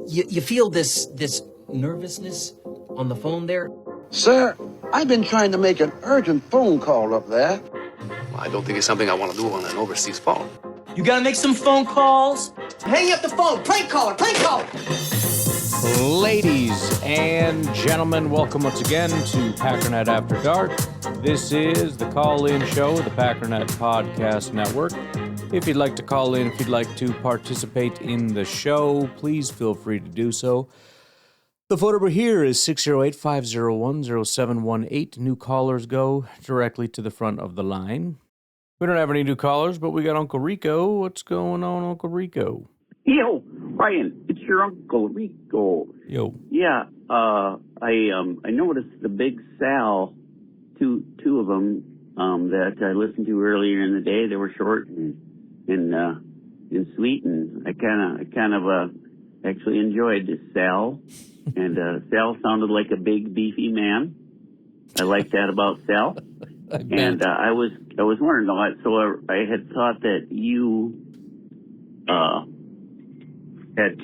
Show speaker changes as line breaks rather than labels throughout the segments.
You feel this nervousness on the phone there?
Sir, I've been trying to make an urgent phone call up there.
Well, I don't think it's something I want to do on an overseas phone.
You gotta make some phone calls. Hang up the phone. Prank caller. Prank caller.
Ladies and gentlemen, welcome once again to Packernet After Dark. This is the call-in show of the Packernet Podcast Network. If you'd like to call in, if you'd like to participate in the show, please feel free to do so. The phone number here is 608-501-0718. New callers go directly to the front of the line. We don't have any new callers, but we got Uncle Rico. What's going on, Uncle Rico?
Yo, Brian, it's your Uncle Rico.
Yo.
Yeah, I noticed the Big Sal, two of them that I listened to earlier in the day. They were short and sweet, and I kind of actually enjoyed this Sal. And Sal sounded like a big beefy man. I like that about Sal. And I was wondering a lot. So I had thought that you had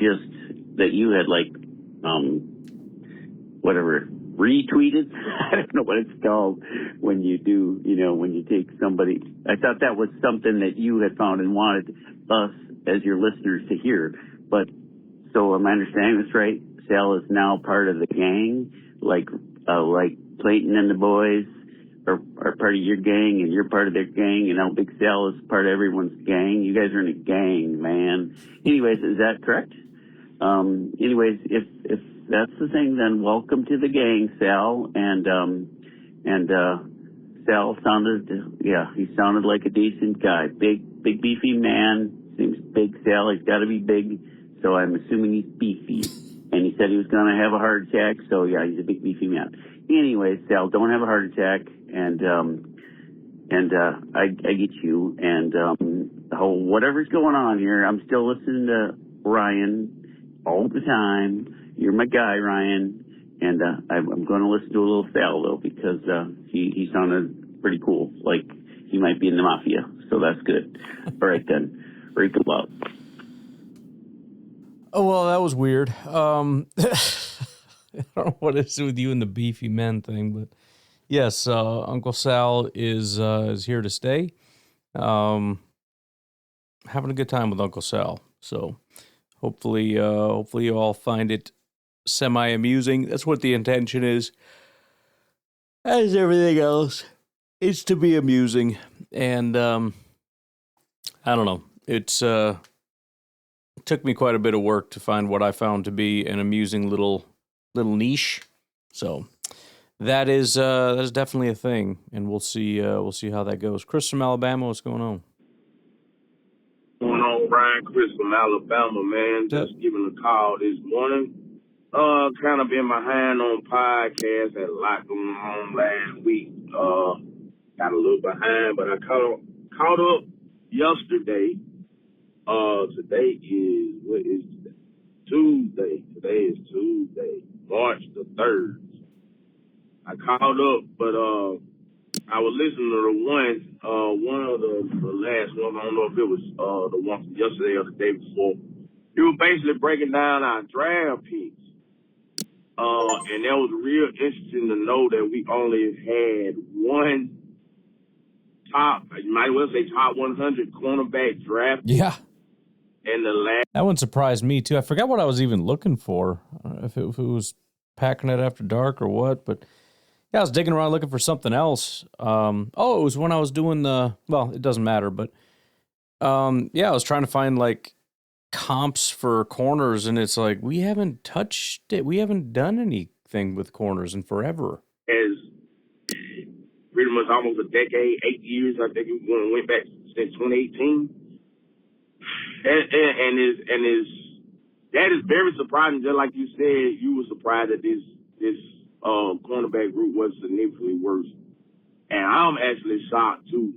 whatever, retweeted. I don't know what it's called when you do, when you take somebody. I thought that was something that you had found and wanted us as your listeners to hear. But so am I understanding this right? Sal is now part of the gang, like Clayton and the boys are part of your gang, and you're part of their gang, and now Big Sal is part of everyone's gang. You guys are in a gang, man. Anyways, is that correct? Anyways, if that's the thing, then welcome to the gang, Sal. And Sal he sounded like a decent guy. Big beefy man. Seems Big Sal. He's got to be big, so I'm assuming he's beefy. And he said he was going to have a heart attack, so yeah, he's a big beefy man. Anyways, Sal, don't have a heart attack, and I get you. And whatever's going on here, I'm still listening to Ryan all the time. You're my guy, Ryan, and I'm going to listen to a little Sal though, because he sounded pretty cool, like he might be in the mafia. So that's good. All right then, Rico love.
Oh, well, that was weird. I don't know what it is with you and the beefy men thing, but yes, Uncle Sal is here to stay. Having a good time with Uncle Sal. So hopefully you all find it semi-amusing. That's what the intention is. As everything else, it's to be amusing. And I don't know. It took me quite a bit of work to find what I found to be an amusing little niche. So that is definitely a thing, and we'll see how that goes. Chris from Alabama, what's going on?
What's going on, Brian? Chris from Alabama, man. Just giving a call this morning. Kind of been behind on podcasts. Had a lot going on last week. Got a little behind, but I caught up yesterday. Today is, what is today? Tuesday. Today is Tuesday, March the 3rd. I caught up, but I was listening to one of the last ones. I don't know if it was the one from yesterday or the day before. He was basically breaking down our draft picks. And that was real interesting to know that we only had one you might well say top 100 cornerback draft.
Yeah.
And
that one surprised me too. I forgot what I was even looking for. I don't know if it was Packernet After Dark or what, but yeah, I was digging around looking for something else. It was when I was doing it doesn't matter, but I was trying to find like comps for corners, and it's like we haven't touched it. We haven't done anything with corners in forever.
As pretty much almost a decade, 8 years, I think it went back since 2018. That is very surprising. Just like you said, you were surprised that this cornerback group was significantly worse, and I'm actually shocked too,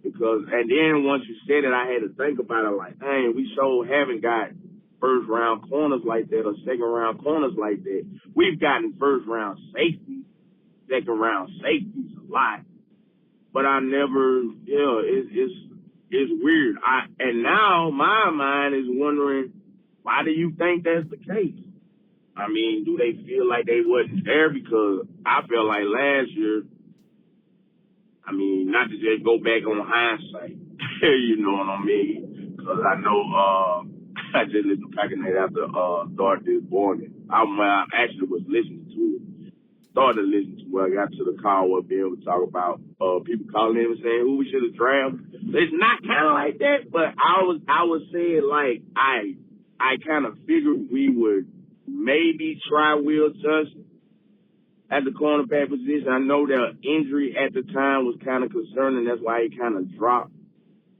because and then once you said it, I had to think about it. Like, dang, we so haven't got first round corners like that or second round corners like that. We've gotten first round safeties, second round safeties a lot, but I never. It's weird. And now my mind is wondering Why do you think that's the case? I mean, do they feel like they wasn't there? Because I felt like last year, I mean, not to just go back on hindsight, you know what I mean? Because I know I just listened to Packernet After Dark this morning. I actually was listening to it. Started listening to where I got to the call where be able to talk about people calling in and saying who we should have drafted. It's not kind of like that, but I was saying like I kind of figured we would maybe try Will Johnson at the cornerback position. I know the injury at the time was kind of concerning. That's why he kind of dropped.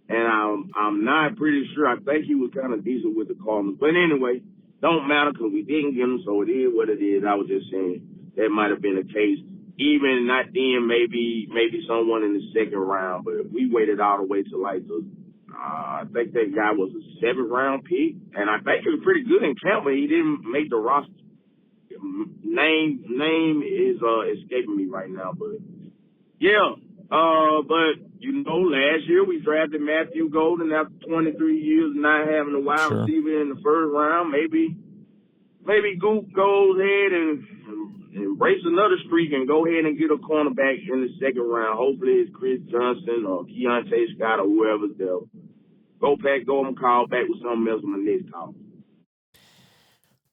And I'm not pretty sure. I think he was kind of decent with the Cardinals. But anyway, don't matter because we didn't get him, so it is what it is. I was just saying that might have been the case. Even not then, maybe someone in the second round. But we waited all the way to like I think that guy was a 7th round pick, and I think he was pretty good in camp, but he didn't make the roster. Name is escaping me right now, but yeah. But you know, last year we drafted Matthew Golden after 23 years not having a wide receiver in the first round. Maybe Goop goes ahead and embrace another streak and go ahead and get a cornerback in the second round. Hopefully it's Chris Johnson or Keontae Scott or whoever's there. Go back, go and call back with something else on the next call.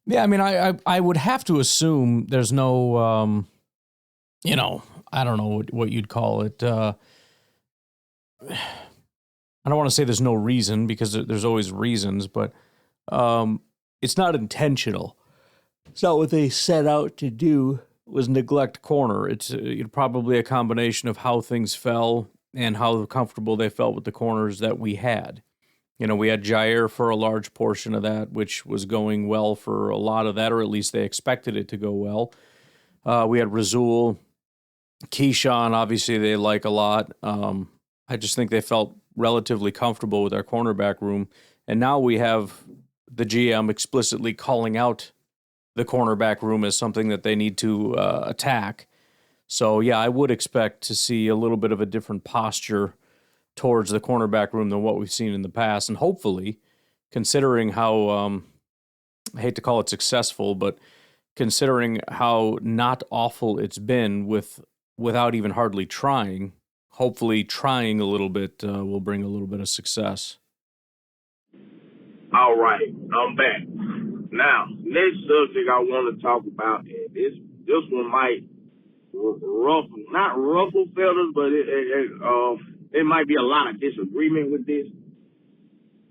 Yeah, I mean, I would have to assume there's no, you know, I don't know what you'd call it. I don't want to say there's no reason because there's always reasons, but it's not intentional. It's not what they set out to do was neglect corner. It's probably a combination of how things fell and how comfortable they felt with the corners that we had. You know, we had Jair for a large portion of that, which was going well for a lot of that, or at least they expected it to go well. We had Rasul, Keyshawn, obviously they like a lot. I just think they felt relatively comfortable with our cornerback room. And now we have the GM explicitly calling out the cornerback room as something that they need to attack. So, yeah, I would expect to see a little bit of a different posture towards the cornerback room than what we've seen in the past. And hopefully, considering how, I hate to call it successful, but considering how not awful it's been without even hardly trying, hopefully trying a little bit will bring a little bit of success.
All right, I'm back. Now, next subject I want to talk about, and this one might not ruffle feathers, but it might be a lot of disagreement with this.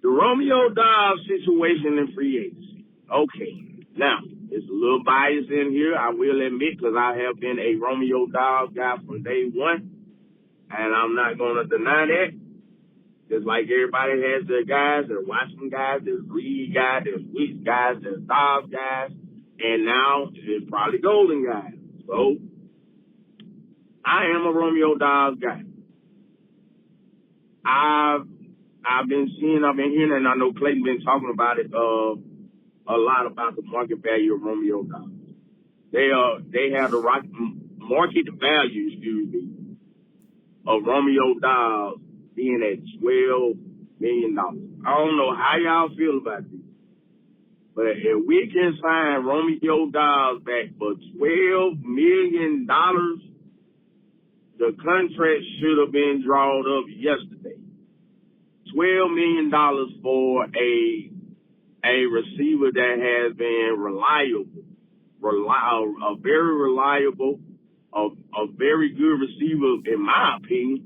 The Romeo Doubs situation in free agency. Okay, now, it's a little bias in here, I will admit, because I have been a Romeo Doubs guy from day one, and I'm not going to deny that. Just like everybody has their guys, their Washington guys, there's Reed guys, there's Weeks guys, there's Dobbs guys, and now it's probably Golden guys. So, I am a Romeo Doubs guy. I've been hearing, and I know Clayton been talking about it a lot about the market value of Romeo Doubs. They have the market value, of Romeo Doubs being at $12 million. I don't know how y'all feel about this, but if we can sign Romeo Doubs back for $12 million, the contract should have been drawn up yesterday. $12 million for a receiver that has been a very reliable, a very good receiver in my opinion.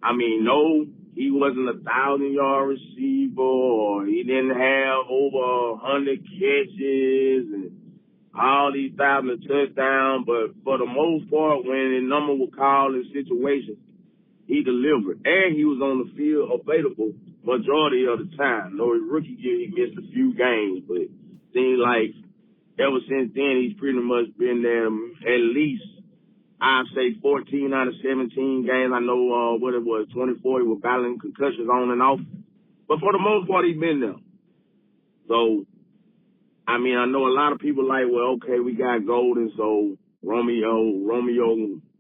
I mean, no, he wasn't a 1,000-yard receiver, or he didn't have over 100 catches and all these 1,000 touchdowns. But for the most part, when the number was called in situations, he delivered, and he was on the field available majority of the time. No, his rookie year he missed a few games, but it seemed like ever since then he's pretty much been there at least, I'd say 14 out of 17 games. I know what it was, 24. He was battling concussions on and off. But for the most part, he's been there. So, I mean, I know a lot of people like, well, okay, we got Golden, so Romeo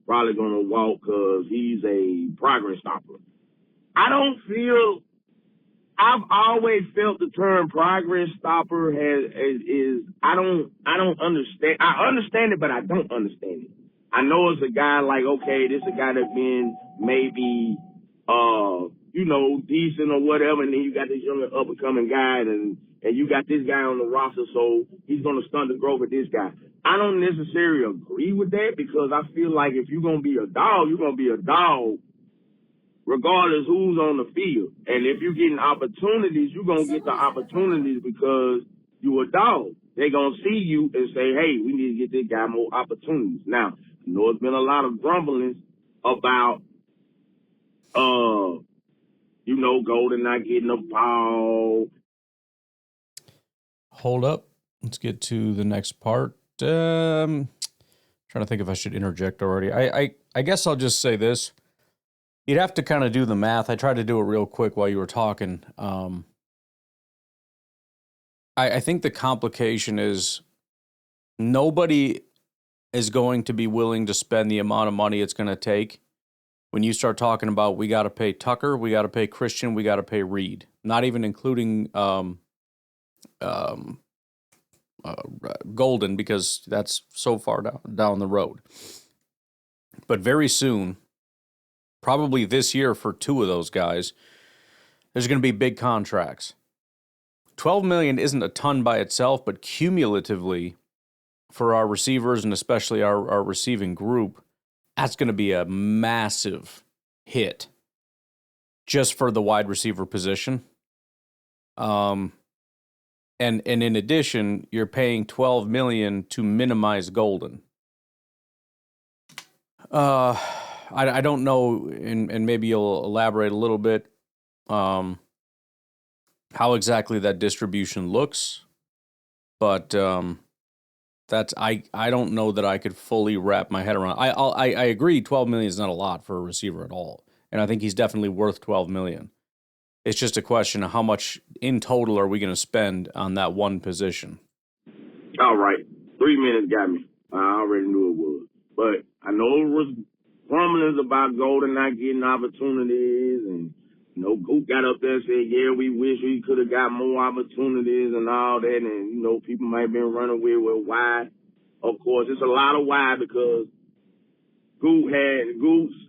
probably going to walk because he's a progress stopper. I don't feel I've always felt the term progress stopper is I don't understand. I understand it, but I don't understand it. I know it's a guy like, okay, this is a guy that's been maybe decent or whatever, and then you got this young up and coming guy, and you got this guy on the roster, so he's gonna stunt the growth of this guy. I don't necessarily agree with that, because I feel like if you're gonna be a dog, you're gonna be a dog regardless who's on the field. And if you're getting opportunities, you're going to get the opportunities because you a dog. They're going to see you and say, hey, we need to get this guy more opportunities. Now, I know it's been a lot of grumblings about, Golden not getting the ball.
Hold up. Let's get to the next part. Trying to think if I should interject already. I guess I'll just say this. You'd have to kind of do the math. I tried to do it real quick while you were talking. I think the complication is nobody is going to be willing to spend the amount of money it's going to take when you start talking about we got to pay Tucker, we got to pay Christian, we got to pay Reed. Not even including Golden, because that's so far down the road. But very soon, probably this year for two of those guys, there's going to be big contracts. $12 million isn't a ton by itself, but cumulatively for our receivers and especially our receiving group, that's going to be a massive hit just for the wide receiver position. And in addition, you're paying $12 million to minimize Golden. I don't know, and maybe you'll elaborate a little bit, how exactly that distribution looks, but that's I don't know that I could fully wrap my head around. I agree, $12 million is not a lot for a receiver at all, and I think he's definitely worth $12 million. It's just a question of how much in total are we going to spend on that one position.
All right, 3 minutes got me. I already knew it was, but I know it was rumblings about Golden not getting opportunities, and Goop got up there and said, yeah, we wish we could have got more opportunities and all that, and people might have been running with, well, why? Of course, it's a lot of why, because Goop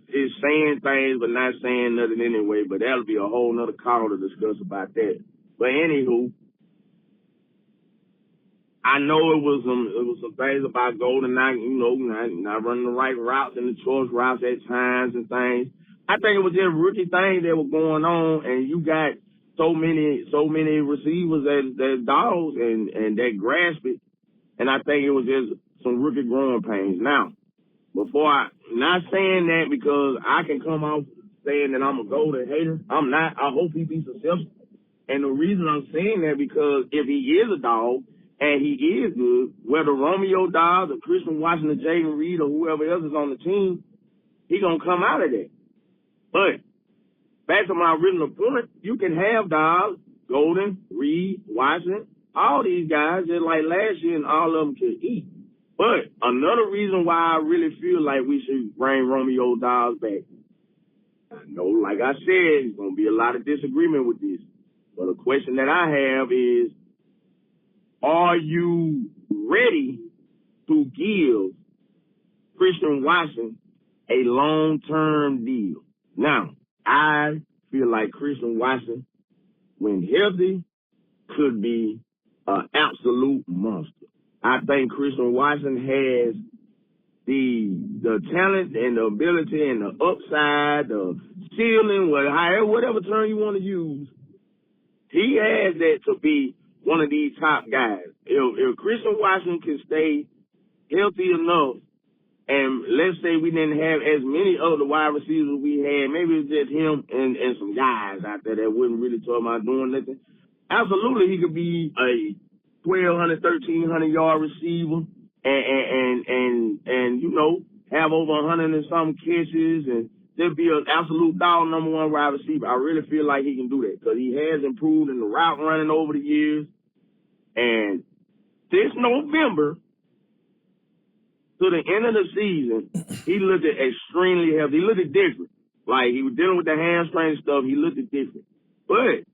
is saying things but not saying nothing anyway, but that'll be a whole nother call to discuss about that. But anywho, I know it was some things about Golden not running the right routes and the choice routes at times and things. I think it was just rookie things that were going on, and you got so many receivers that dogs and that grasp it, and I think it was just some rookie growing pains. Now, not saying that because I can come off saying that I'm a Golden hater. I'm not. I hope he be successful, and the reason I'm saying that because if he is a dog, and he is good, whether Romeo Doubs or Christian Washington, Jaden Reed, or whoever else is on the team, he going to come out of that. But back to my original point, you can have Doubs, Golden, Reed, Washington, all these guys, just like last year, and all of them can eat. But another reason why I really feel like we should bring Romeo Doubs back, I know, like I said, there's going to be a lot of disagreement with this. But the question that I have is, are you ready to give Christian Watson a long-term deal? Now, I feel like Christian Watson, when healthy, could be an absolute monster. I think Christian Watson has the talent and the ability and the upside, the ceiling, whatever term you want to use. He has that to be one of these top guys. If Christian Washington can stay healthy enough, and let's say we didn't have as many other wide receivers we had, maybe it's just him and some guys out there that wouldn't really talk about doing nothing. Absolutely, he could be a 1,200, 1,300 yard receiver and have over 100 and some catches and just be an absolute dog number one wide receiver. I really feel like he can do that because he has improved in the route running over the years. And this November to the end of the season, he looked extremely healthy. He looked different. Like he was dealing with the hamstring stuff. He looked different. But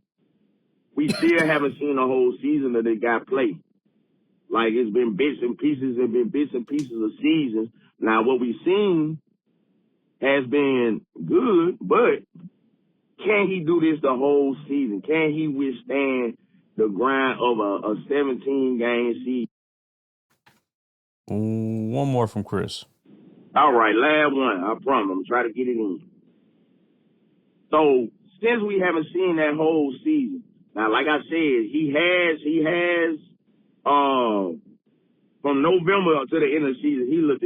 we still haven't seen a whole season that they got played. Like, it's been bits and pieces of seasons. Now, what we've seen has been good, but can he do this the whole season? Can he withstand the grind of a 17-game season?
One more from Chris.
All right, last one. I promise. I'm going to try to get it in. So, since we haven't seen that whole season, now, like I said, he has, from November to the end of the season, he looked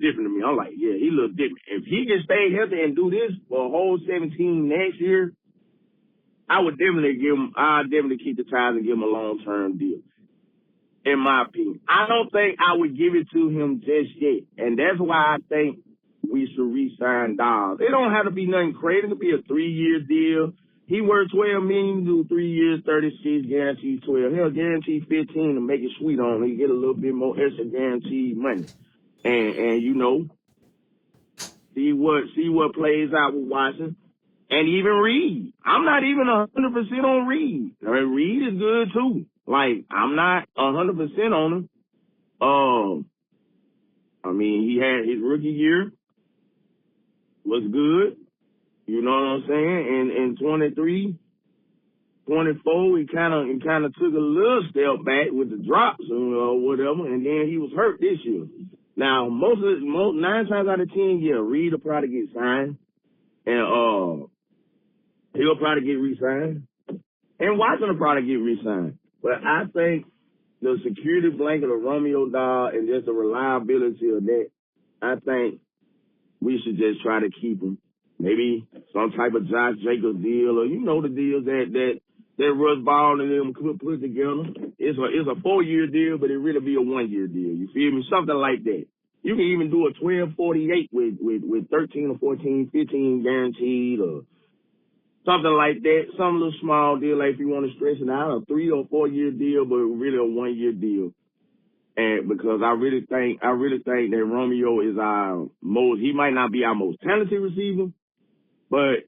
different to me. I'm like, yeah, he looked different. If he can stay healthy and do this for a whole 17 next year, I'd definitely keep the ties and give him a long-term deal, in my opinion. I don't think I would give it to him just yet, and that's why I think we should re-sign Dobbs. It don't have to be nothing crazy. It could be a 3-year deal. He worked $12 million, do 3 years, 36, guaranteed 12. He'll guarantee 15 to make it sweet on him. He get a little bit more extra guaranteed money, and you know, see what plays out with Watson, and even Reed. I'm not even 100% on Reed. I mean, Reed is good too. Like, I'm not 100% on him. I mean, he had his rookie year was good. You know what I'm saying? And in 23, 24, he kind of took a little step back with the drops or whatever, and then he was hurt this year. Now, 9 times out of 10, yeah, Reed will probably get signed, and he'll probably get re-signed, and Watson will probably get re-signed. But I think the security blanket of Romeo Doubs and just the reliability of that, I think we should just try to keep him. Maybe some type of Josh Jacobs deal, or the deals that Russ Ball and them could put together. It's a 4-year deal, but it really be a 1-year deal. You feel me? Something like that. You can even do a 12-48 with 13 or 14, 15 guaranteed, or something like that. Some little small deal, like if you want to stretch it out, a 3 or 4-year deal, but really a 1-year deal. And because I really think that Romeo is he might not be our most talented receiver, but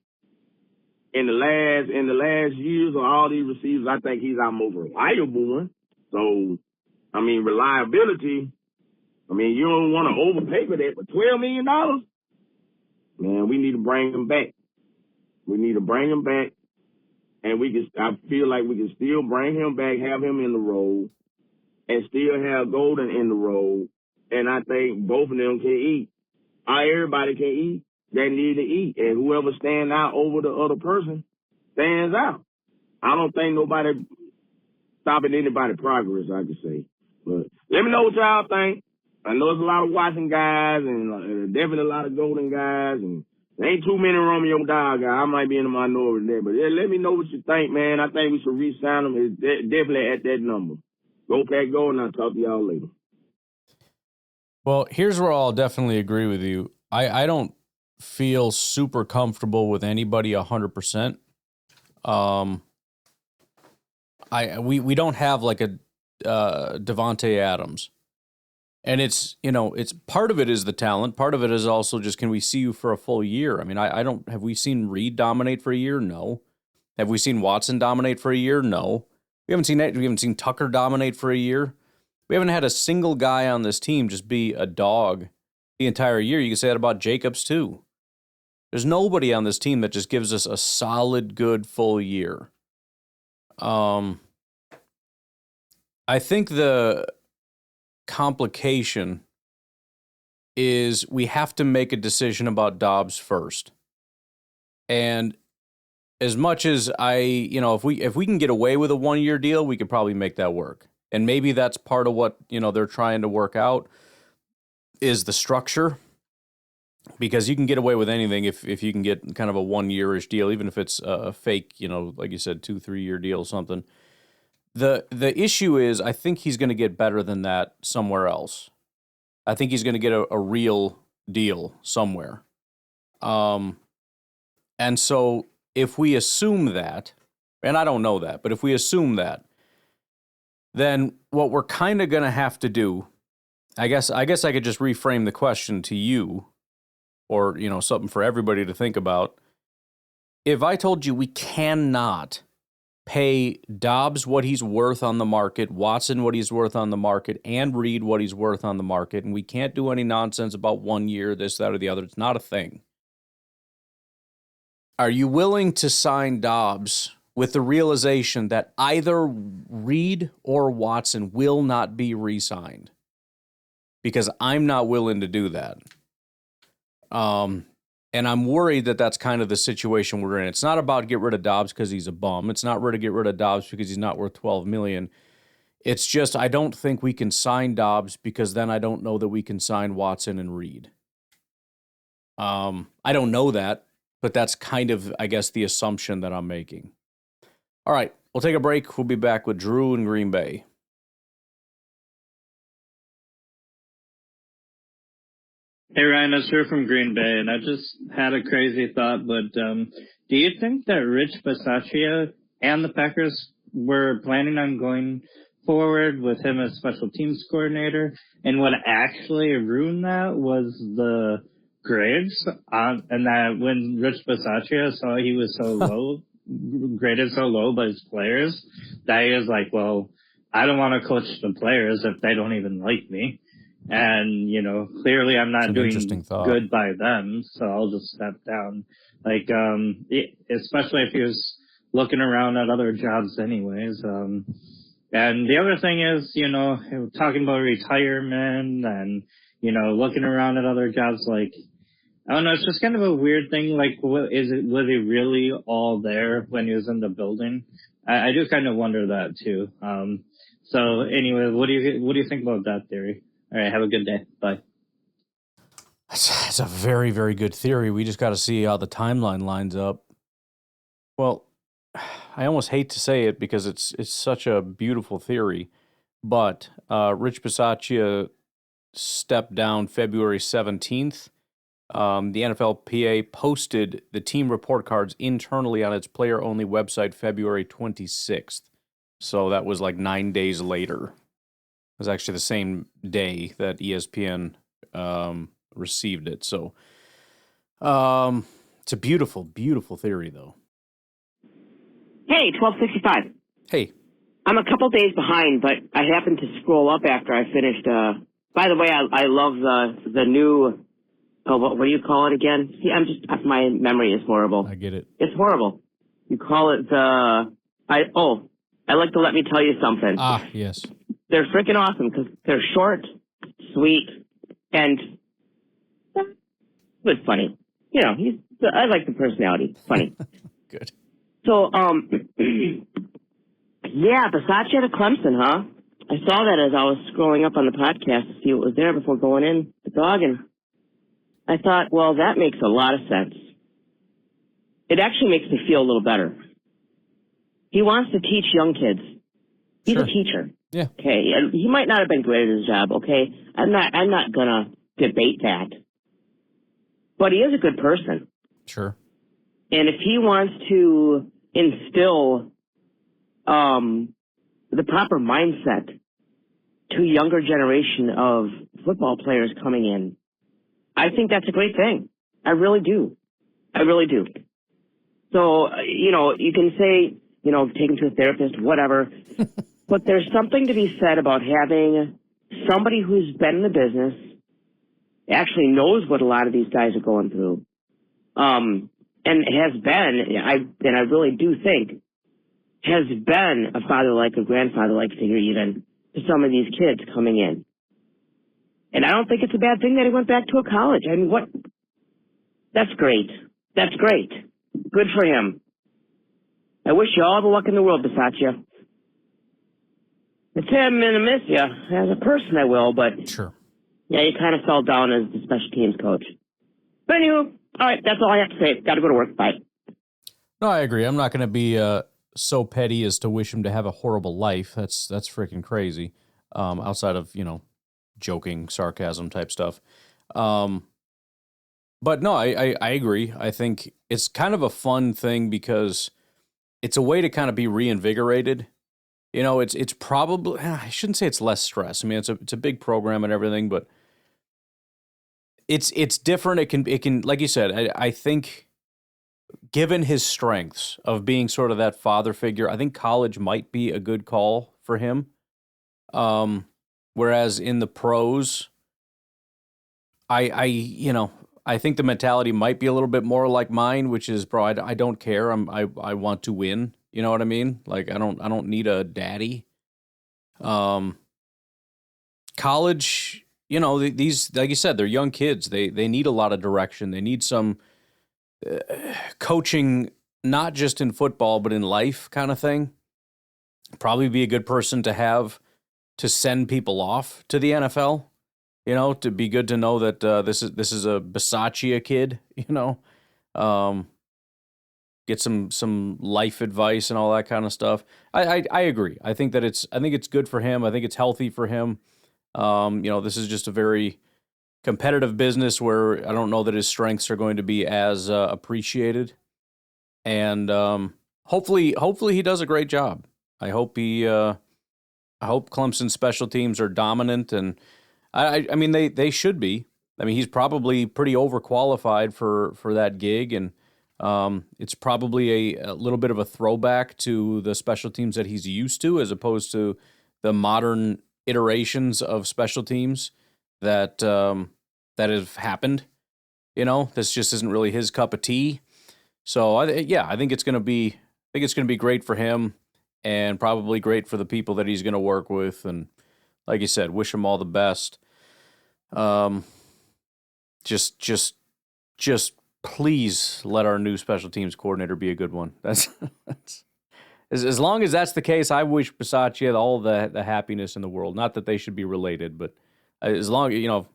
in the last years of all these receivers, I think he's our most reliable one. So, I mean, reliability, you don't want to overpay for that, but $12 million, man, we need to bring him back. We need to bring him back, and I feel like we can still bring him back, have him in the role, and still have Golden in the role, and I think both of them can eat. Everybody can eat. They need to eat, and whoever stands out over the other person stands out. I don't think nobody stopping anybody's progress, I could say. But let me know what y'all think. I know there's a lot of watching guys and definitely a lot of Golden guys, and there ain't too many Romeo Doubs guys. I might be in the minority there, but let me know what you think, man. I think we should re-sign him. It's definitely at that number. Go Pack Go, and I'll talk to y'all later.
Well, here's where I'll definitely agree with you. I don't feel super comfortable with anybody 100%. We don't have like a Devontae Adams, and it's part of it is the talent. Part of it is also just, can we see you for a full year? I mean, have we seen Reed dominate for a year? No. Have we seen Watson dominate for a year? No. We haven't seen Tucker dominate for a year. We haven't had a single guy on this team just be a dog the entire year. You can say that about Jacobs too. There's nobody on this team that just gives us a solid, good, full year. I think the complication is we have to make a decision about Doubs first. And as much as if we can get away with a 1-year deal, we could probably make that work. And maybe that's part of what, they're trying to work out is the structure. Because you can get away with anything if you can get kind of a 1-year-ish deal, even if it's a fake, like you said, 2-3-year deal or something. The issue is, I think he's going to get better than that somewhere else. I think he's going to get a real deal somewhere. And so if we assume that, and I don't know that, but if we assume that, then what we're kind of going to have to do, I guess I could just reframe the question to you, or, something for everybody to think about. If I told you we cannot pay Doubs what he's worth on the market, Watson what he's worth on the market, and Reed what he's worth on the market. And we can't do any nonsense about 1 year, this, that, or the other. It's not a thing. Are you willing to sign Doubs with the realization that either Reed or Watson will not be re-signed? Because I'm not willing to do that. And I'm worried that that's kind of the situation we're in. It's not about get rid of Doubs because he's a bum. It's not to get rid of Doubs because he's not worth $12 million. It's just I don't think we can sign Doubs because then I don't know that we can sign Watson and Reed. I don't know that, but that's kind of, I guess, the assumption that I'm making. All right, we'll take a break. We'll be back with Drew in Green Bay.
Hey Ryan, it's Drew from Green Bay, and I just had a crazy thought, but do you think that Rich Bisaccia and the Packers were planning on going forward with him as special teams coordinator, and what actually ruined that was the grades, and that when Rich Bisaccia saw he was so low, graded so low by his players, that he was like, well, I don't want to coach the players if they don't even like me. And, clearly I'm not doing good by them, so I'll just step down. Like, especially if he was looking around at other jobs anyways. And the other thing is, talking about retirement and, looking around at other jobs, like, I don't know, it's just kind of a weird thing. Like, was he really all there when he was in the building? I do kind of wonder that too. So anyway, what do you think about that theory? All right, have a good day. Bye.
It's a very, very good theory. We just got to see how the timeline lines up. Well, I almost hate to say it because it's such a beautiful theory, but Rich Bisaccia stepped down February 17th. The NFLPA posted the team report cards internally on its player-only website February 26th. So that was like 9 days later. It was actually the same day that ESPN received it. So it's a beautiful, beautiful theory, though.
Hey, 1265.
Hey.
I'm a couple days behind, but I happened to scroll up after I finished. By the way, I love the new, what do you call it again? See, my memory is horrible.
I get it.
It's horrible. You call it I like to let me tell you something.
Ah, yes.
They're freaking awesome because they're short, sweet, and it's funny. I like the personality. Funny.
Good.
So, yeah, Bisaccia to Clemson, huh? I saw that as I was scrolling up on the podcast to see what was there before going in the dog, and I thought, well, that makes a lot of sense. It actually makes me feel a little better. He wants to teach young kids. He's a teacher.
Yeah.
Okay. And he might not have been great at his job. Okay. I'm not gonna debate that. But he is a good person.
Sure.
And if he wants to instill the proper mindset to a younger generation of football players coming in, I think that's a great thing. I really do. I really do. So, you can say, take him to a therapist, whatever. But there's something to be said about having somebody who's been in the business, actually knows what a lot of these guys are going through, and has been, I really do think, has been a father-like, a grandfather-like figure even, to some of these kids coming in. And I don't think it's a bad thing that he went back to a college. I mean, that's great. That's great. Good for him. I wish you all the luck in the world, Bisaccia. It's him, and I miss you. As a person, I will, but...
Sure.
Yeah, you kind of fell down as the special teams coach. But anyway, all right, that's all I have to say. Got to go to work. Bye.
No, I agree. I'm not going to be so petty as to wish him to have a horrible life. That's freaking crazy. Outside of, joking, sarcasm type stuff. But no, I agree. I think it's kind of a fun thing because it's a way to kind of be reinvigorated. It's probably, I shouldn't say it's less stress. I mean, it's a big program and everything, but it's different. It can, like you said, I think given his strengths of being sort of that father figure, I think college might be a good call for him. Whereas in the pros, I think the mentality might be a little bit more like mine, which is, bro, I don't care. I want to win. You know what I mean? Like I don't need a daddy. College, these, like you said, they're young kids. They need a lot of direction. They need some coaching, not just in football, but in life kind of thing. Probably be a good person to have to send people off to the NFL, to be good to know that this is a Bisaccia kid, get some life advice and all that kind of stuff. I agree. I think it's good for him. I think it's healthy for him. This is just a very competitive business where I don't know that his strengths are going to be as appreciated. And hopefully he does a great job. I hope Clemson's special teams are dominant, and I mean they should be. I mean, he's probably pretty overqualified for that gig, and it's probably a little bit of a throwback to the special teams that he's used to, as opposed to the modern iterations of special teams that have happened. This just isn't really his cup of tea. So I think it's going to be great for him, and probably great for the people that he's going to work with. And like you said, wish him all the best. Just please let our new special teams coordinator be a good one. That's as long as that's the case. I wish Bisaccia all the happiness in the world. Not that they should be related, but as long if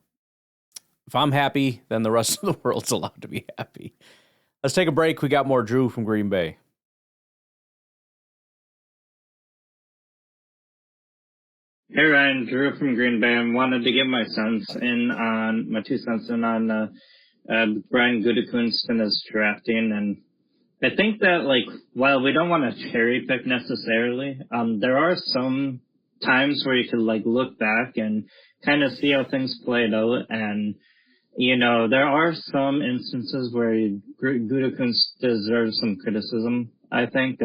I'm happy, then the rest of the world's allowed to be happy. Let's take a break. We got more Drew from Green Bay.
Hey Ryan, Drew from Green Bay. I wanted to give my 2 cents in on Brian Gutekunst and his drafting, and I think that while we don't want to cherry pick necessarily, there are some times where you could look back and kind of see how things played out, and there are some instances where Gutekunst deserves some criticism. I think,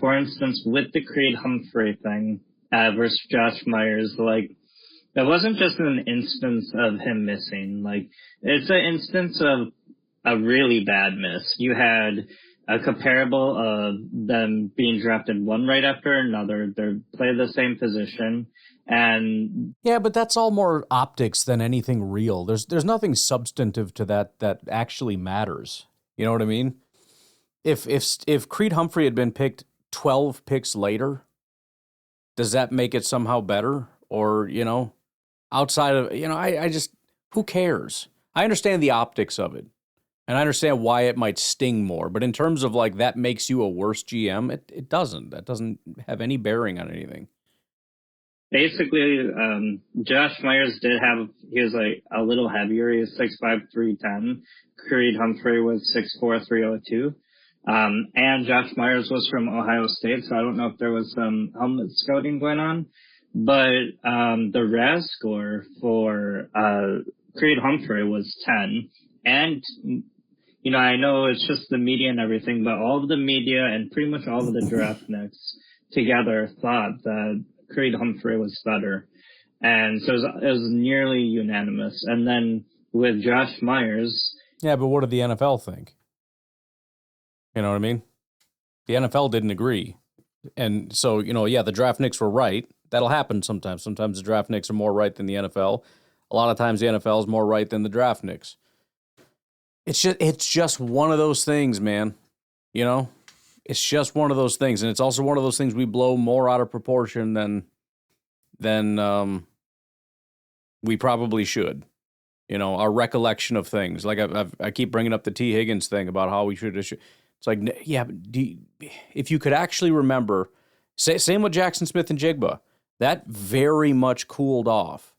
for instance, with the Creed Humphrey thing. Versus Josh Myers, it wasn't just an instance of him missing. It's an instance of a really bad miss. You had a comparable of them being drafted one right after another. They play the same position, and
yeah, but that's all more optics than anything real. There's nothing substantive to that actually matters. You know what I mean? If Creed Humphrey had been picked 12 picks later, does that make it somehow better? Or, outside of, I just, who cares? I understand the optics of it, and I understand why it might sting more. But in terms of that makes you a worse GM, it doesn't. That doesn't have any bearing on anything.
Basically, Josh Myers he was a little heavier. He was 6'5", 310. Creed Humphrey was 6'4", 302. And Josh Myers was from Ohio State, so I don't know if there was some helmet scouting going on. But the RAS score for Creed Humphrey was 10. And, I know it's just the media and everything, but all of the media and pretty much all of the draft nicks together thought that Creed Humphrey was better. And so it was nearly unanimous. And then with Josh Myers...
Yeah, but what did the NFL think? You know what I mean? The NFL didn't agree. And so, the draft nicks were right. That'll happen sometimes. Sometimes the draft nicks are more right than the NFL. A lot of times the NFL is more right than the draft nicks. It's just one of those things, man. It's just one of those things. And it's also one of those things we blow more out of proportion than we probably should. Our recollection of things. I keep bringing up the T. Higgins thing about how we should. It's if you could actually remember, same with Jackson Smith and Jigba, that very much cooled off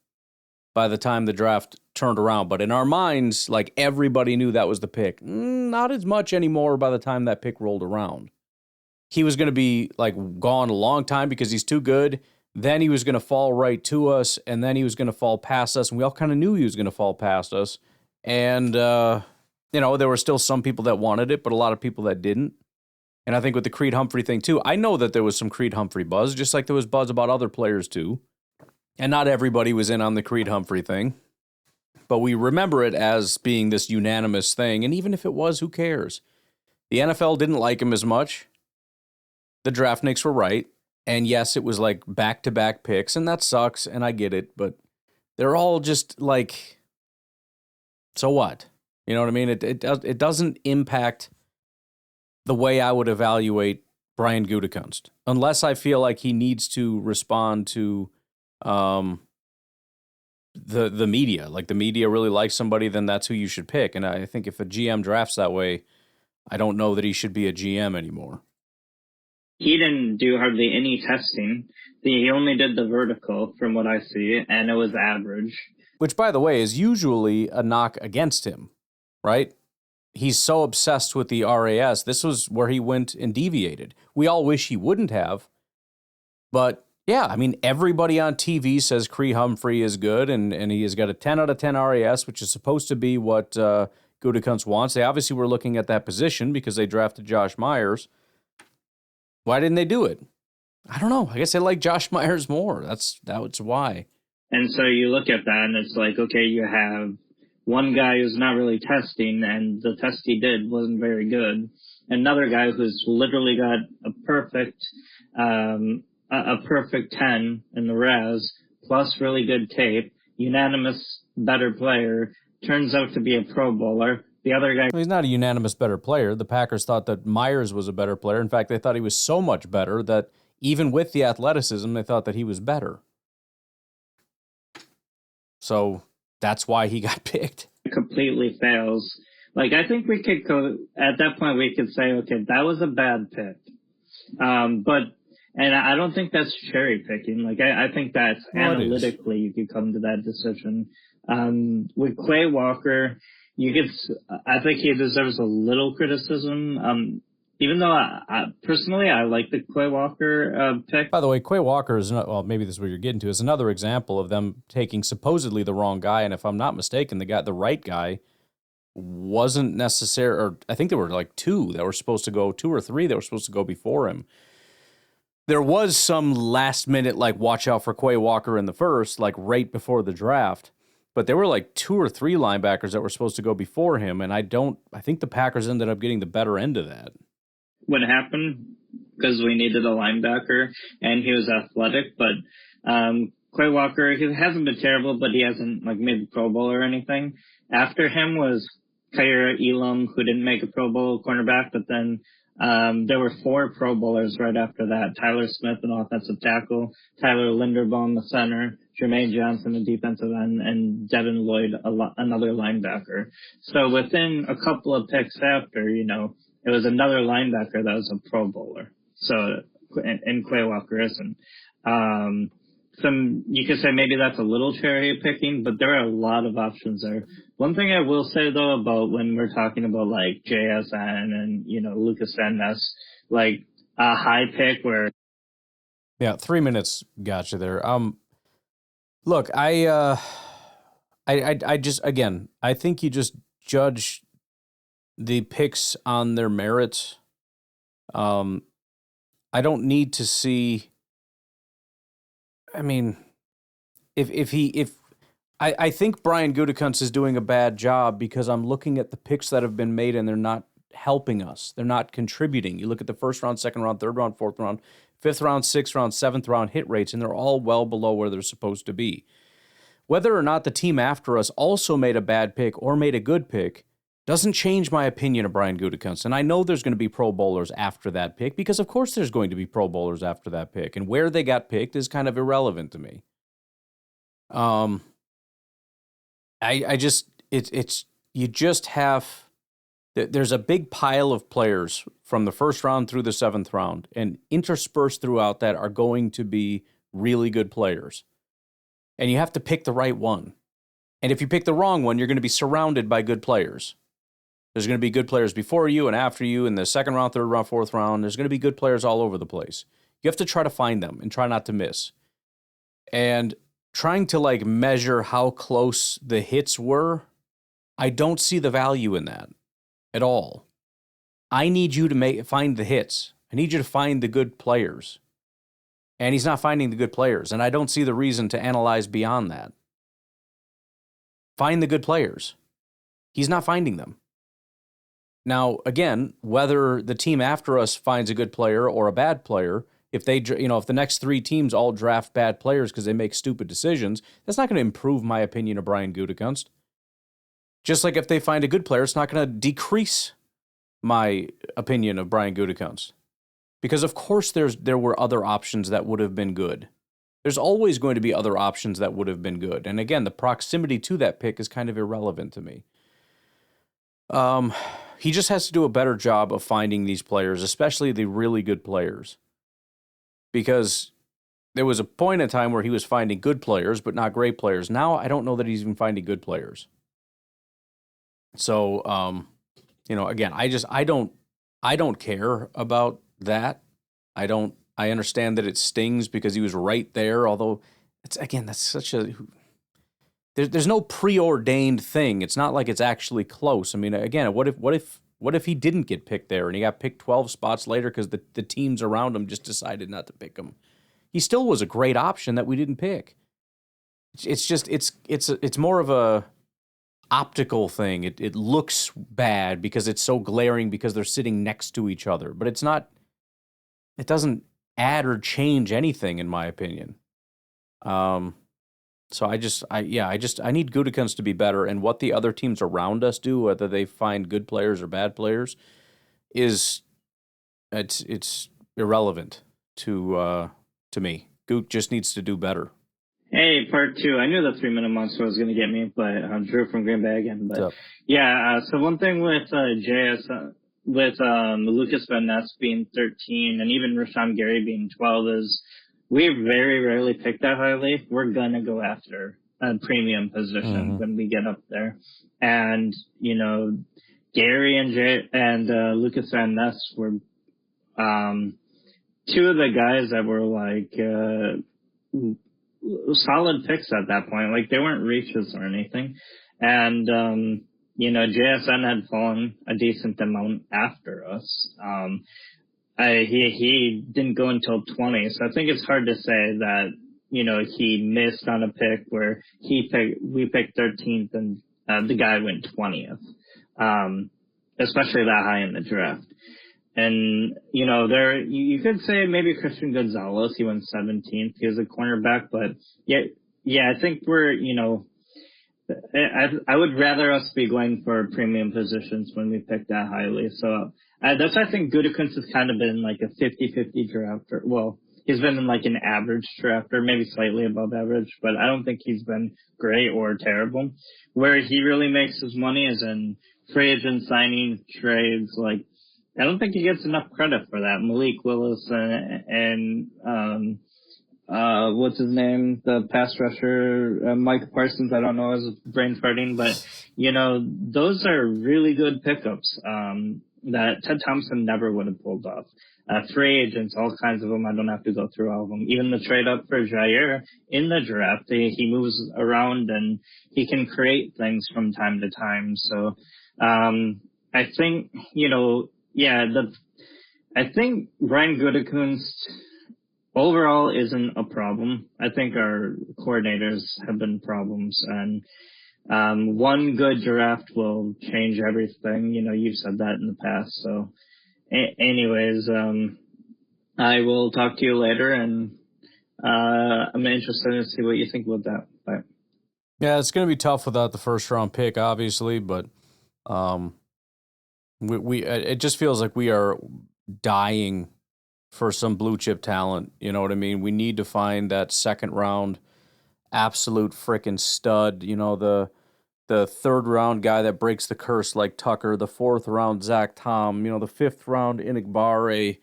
by the time the draft turned around. But in our minds, everybody knew that was the pick. Not as much anymore by the time that pick rolled around. He was going to be gone a long time because he's too good. Then he was going to fall right to us, and then he was going to fall past us, and we all kind of knew he was going to fall past us. And there were still some people that wanted it, but a lot of people that didn't. And I think with the Creed Humphrey thing too, I know that there was some Creed Humphrey buzz, just like there was buzz about other players too. And not everybody was in on the Creed Humphrey thing. But we remember it as being this unanimous thing. And even if it was, who cares? The NFL didn't like him as much. The draftniks were right. And yes, it was like back-to-back picks, and that sucks, and I get it. But they're all just like, so what? You know what I mean? It doesn't impact the way I would evaluate Brian Gutekunst, unless I feel like he needs to respond to the media. Like the media really likes somebody, then that's who you should pick. And I think if a GM drafts that way, I don't know that he should be a GM anymore.
He didn't do hardly any testing. He only did the vertical from what I see, and it was average.
Which, by the way, is usually a knock against him, right? He's so obsessed with the RAS. This was where he went and deviated. We all wish he wouldn't have. But, yeah, I mean, everybody on TV says Creed Humphrey is good, and he has got a 10 out of 10 RAS, which is supposed to be what Gutekunst wants. They obviously were looking at that position because they drafted Josh Myers. Why didn't they do it? I don't know. I guess they like Josh Myers more. That's why.
And so you look at that, and it's like, okay, you have one guy who's not really testing, and the test he did wasn't very good. Another guy who's literally got a perfect 10 in the res, plus really good tape, unanimous better player, turns out to be a Pro Bowler. The other guy...
Well, he's not a unanimous better player. The Packers thought that Myers was a better player. In fact, they thought he was so much better that even with the athleticism, they thought that he was better. So that's why he got picked.
Completely fails. Like, I think we could go... At that point, we could say, okay, that was a bad pick. And I don't think that's cherry picking. Like, I think that's analytically you could come to that decision. With Quay Walker... I think he deserves a little criticism. Even though I personally like the Quay Walker pick.
By the way, Quay Walker is not, well, maybe this is what you're getting to, is another example of them taking supposedly the wrong guy. And if I'm not mistaken, the right guy wasn't necessary, or I think there were like two or three that were supposed to go before him. There was some last minute, like, watch out for Quay Walker in the first, like right before the draft. But there were like 2 or 3 linebackers that were supposed to go before him, and I think the Packers ended up getting the better end of that.
What happened, because we needed a linebacker, and he was athletic, but Quay Walker, he hasn't been terrible, but he hasn't like made the Pro Bowl or anything. After him was Kyer Elam, who didn't make a Pro Bowl cornerback, but then there were 4 Pro Bowlers right after that. Tyler Smith, an offensive tackle, Tyler Linderbaum, the center, Jermaine Johnson, a defensive end, and Devin Lloyd, another linebacker. So within a couple of picks after, it was another linebacker that was a Pro Bowler. So, and Quay Walker isn't. You could say maybe that's a little cherry picking, but there are a lot of options there. One thing I will say though about when we're talking about like JSN and, Lucas Van Ness, like a high pick where.
Yeah, 3 minutes got you there. Look, I just, again, I think you just judge the picks on their merits. I don't need to see. I mean, I think Brian Gutekunst is doing a bad job because I'm looking at the picks that have been made and they're not helping us. They're not contributing. You look at the first round, second round, third round, fourth round, fifth round, sixth round, seventh round hit rates, and they're all well below where they're supposed to be. Whether or not the team after us also made a bad pick or made a good pick doesn't change my opinion of Brian Gutekunst. And I know there's going to be Pro Bowlers after that pick because, of course, there's going to be Pro Bowlers after that pick. And where they got picked is kind of irrelevant to me. There's a big pile of players from the first round through the seventh round, and interspersed throughout that are going to be really good players. And you have to pick the right one. And if you pick the wrong one, you're going to be surrounded by good players. There's going to be good players before you and after you in the second round, third round, fourth round. There's going to be good players all over the place. You have to try to find them and try not to miss. And trying to like measure how close the hits were, I don't see the value in that. at all. I need you to find the hits. I need you to find the good players. And he's not finding the good players, and I don't see the reason to analyze beyond that. Find the good players. He's not finding them. Now, again, whether the team after us finds a good player or a bad player, if the next 3 teams all draft bad players because they make stupid decisions, that's not going to improve my opinion of Brian Gutekunst. Just like if they find a good player, it's not going to decrease my opinion of Brian Gutekunst. Because of course there were other options that would have been good. There's always going to be other options that would have been good. And again, the proximity to that pick is kind of irrelevant to me. He just has to do a better job of finding these players, especially the really good players. Because there was a point in time where he was finding good players, but not great players. Now I don't know that he's even finding good players. So, again, I don't care about that. I understand that it stings because he was right there, although that's such a, there's no preordained thing. It's not like it's actually close. I mean, again, what if he didn't get picked there and he got picked 12 spots later because the teams around him just decided not to pick him? He still was a great option that we didn't pick. It's just, it's more of a optical thing. It looks bad because it's so glaring because they're sitting next to each other, but it's not, it doesn't add or change anything in my opinion. So I need Gutekunst to be better, and what the other teams around us do, whether they find good players or bad players, it's irrelevant to me. Goot just needs to do better.
Hey, part 2. I knew the 3-minute monster was going to get me, but Drew from Green Bay again. But so one thing with JS, with Lucas Van Ness being 13 and even Rashawn Gary being 12 is we very rarely pick that highly. We're going to go after a premium position when we get up there. And, Gary and Lucas Van Ness were 2 of the guys that were like solid picks at that point. Like they weren't reaches or anything. And, JSN had fallen a decent amount after us. He didn't go until 20, so I think it's hard to say that, he missed on a pick where we picked 13th and the guy went 20th, especially that high in the draft. And, you could say maybe Christian Gonzalez, he went 17th. He was a cornerback, but I think we're, I would rather us be going for premium positions when we pick that highly. So that's why I think Gutekunst has kind of been like a 50-50 drafter. Well, he's been in like an average drafter, maybe slightly above average, but I don't think he's been great or terrible. Where he really makes his money is in free agent signing trades. Like, I don't think he gets enough credit for that. Malik Willis and what's his name? The pass rusher, Mike Parsons. I don't know his brain farting, but those are really good pickups, that Ted Thompson never would have pulled off. Free agents, all kinds of them. I don't have to go through all of them. Even the trade up for Jair in the draft, he moves around and he can create things from time to time. So, I think, I think Brian Gutekunst overall isn't a problem. I think our coordinators have been problems, and one good draft will change everything. You've said that in the past. So anyways, I will talk to you later, and I'm interested to see what you think about that. Bye.
Yeah, it's going to be tough without the first round pick, obviously, but it just feels like we are dying for some blue chip talent. You know what I mean? We need to find that second round absolute freaking stud. The third round guy that breaks the curse like Tucker. The fourth round Zach Tom. The fifth round Inigbare.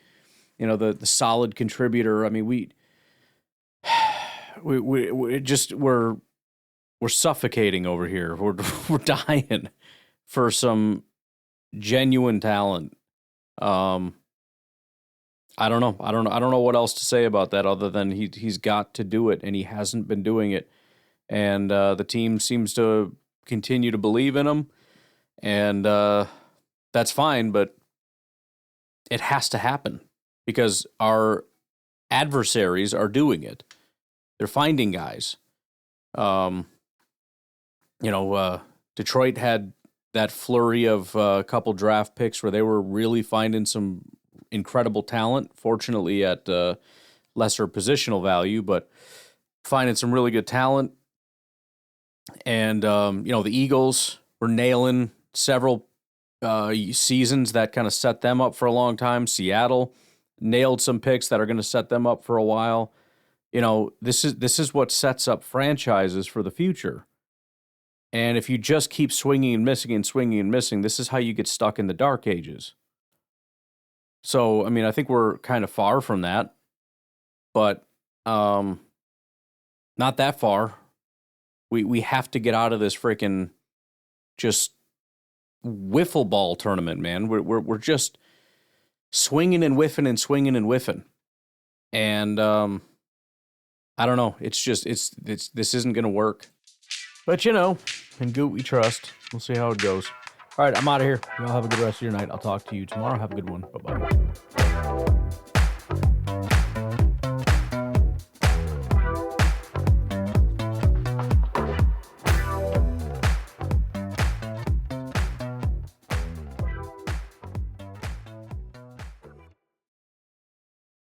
The solid contributor. I mean, we're suffocating over here. We're dying for some genuine talent. I don't know what else to say about that other than he's got to do it, and he hasn't been doing it. And the team seems to continue to believe in him. And that's fine, but it has to happen because our adversaries are doing it. They're finding guys. Detroit had that flurry of a couple draft picks where they were really finding some incredible talent, fortunately at lesser positional value, but finding some really good talent. And, the Eagles were nailing several seasons that kind of set them up for a long time. Seattle nailed some picks that are going to set them up for a while. This is what sets up franchises for the future. And if you just keep swinging and missing, this is how you get stuck in the dark ages. So, I think we're kind of far from that, but not that far. We have to get out of this freaking just wiffle ball tournament, man. We're just swinging and whiffing and swinging and whiffing. And I don't know. It's this isn't going to work. But, in Goot we trust. We'll see how it goes. All right, I'm out of here. Y'all have a good rest of your night. I'll talk to you tomorrow. Have a good one. Bye-bye.